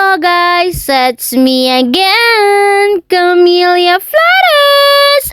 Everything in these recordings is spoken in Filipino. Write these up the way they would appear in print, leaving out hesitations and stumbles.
Hello guys, it's me again, Camelia Flores.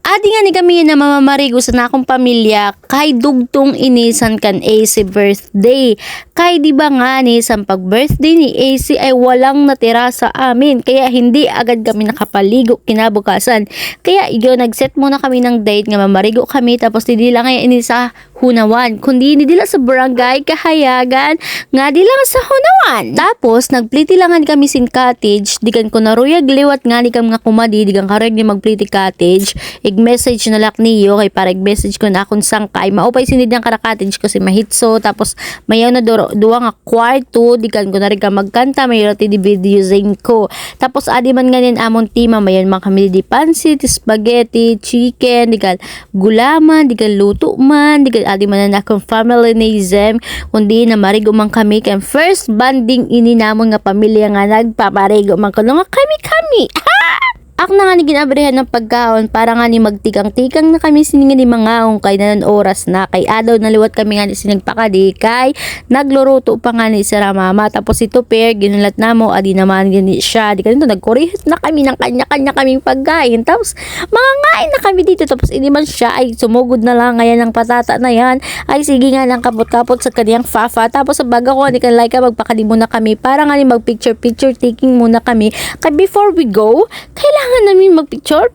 Adi nga ni kami na mamamarigo sa nakong pamilya kay dugtong inisan kan AC birthday. Kay di ba nga ni sa pag-birthday ni AC ay walang natira sa amin. Kaya hindi agad kami nakapaligo kinabukasan. Kaya iyo nag-set muna kami ng date nga mamarigo kami tapos di lang nga ini sa Hunawan. Kundi hindi dila sa barangay Kahayagan nga di lang sa Hunawan. Tapos nagpliti langan kami sin cottage. Dikan ko na ruyag liwat nga ni kam nga kumadi dikan kareg ni magpliti cottage. Message na lak niyo kay parang message ko na akong sangkay maupay sinid ng cottage kasi mahitso tapos mayaw na duwa nga kwarto dikan ko na rin ka magkanta may roti di videoing ko tapos adi man nganin amon tima mayon mga kami di pansit, spaghetti, chicken dikan gulaman, dikan luto man dikan adi man na akong familyism kundi na marigo man kami kay first banding ini namon nga pamilya nga nagpaparigo man ko nga kami Ak na nga ni ginabrihan ng pagkaon para nga ni magtikang-tikang na kami sininga ni mangaong kay nanan oras na kay adaw naliwat kami nga ni sinagpakadi kay nagluruto pa nga ni Sara Mama tapos ito pair ginulat na mo adi naman gani siya di kanito nagkurihit na kami ng kanya-kanya kaming pagkain tapos mga ngain na kami dito tapos hindi man siya ay sumugod na lang ngayon ng patata na yan ay sige nga lang kapot-kapot sa kaniyang fafa tapos sa baga ko ni kan like magpakadi muna kami para nga ni mag picture taking muna kami kay before we go kailangan namin magpicture.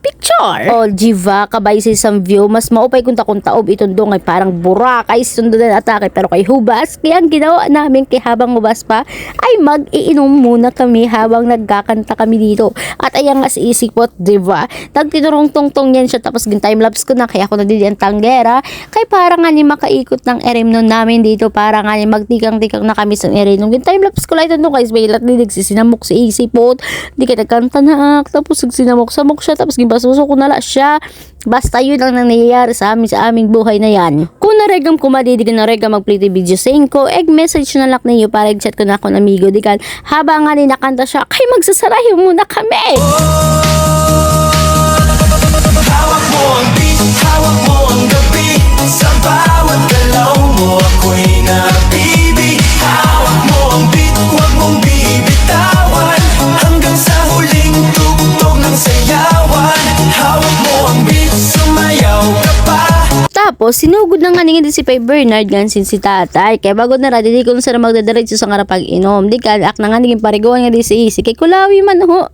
Oh, Jiva, kabay sa isang view, mas maupay kung taob itong dong ay parang burak ay sundan na atake pero kay hubas. Kaya ang ginawa namin kay habang hubas pa ay mag-iinom muna kami habang nagkakanta kami dito. At ayan nga si Isikpot, Diva. Nagtinurong tong yan siya tapos time-lapse ko na kaya ako na din ang tanggera. Kay parang nga ni makaikot ng erem nun namin dito para nga ni magtikang-tikang na kami sa erem. Nung time-lapse ko lang ito nung guys, may lat nilig sinamok si Isikpot. Di ka nagkanta na tapos sinamok-samok siya tapos gibasuso ko nala siya basta yun ang nangyayari sa aming buhay na yan kung naregam kumadi di ka naregam magpliti video sa inko message na lang niyo para i-chat ko na ako ng amigo di kan habang nga nakanta siya kay magsasarahin muna kami hawak mo ang beat hawak mo ang gabi sa bawat galaw mo ako'y nabibi hawak mo ang beat huwag mong bibitawan hanggang sa huling tugtog ng sayawan hawak mo ang beat sumayaw ka pa tapos sinugod na nga ningin si Pay Bernard gansin si tatay kaya bago na radi di ko sa magdadiretso sa ngarapag inom di ka ak na nga ningin pariguan nga di si Isi kay kulawi man ho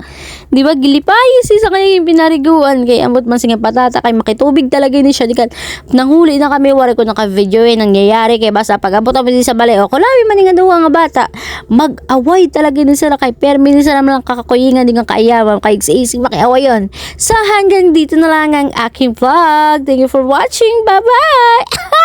di ba gilipay si sa kanyang pinariguan kay ambot man singa patata kay makitubig talaga ni siya di ka nanghuli na kami wari ko naka video nangyayari kay basta pag abot di sa balay o kulawi man nga duwa nga bata mag-away talaga ni sila kay permi ni sila lang kakakuyingan di nga kaayaman kay si Isi makiaway yon sa hanggang dito na lang ang aking vlog thank you for watching bye bye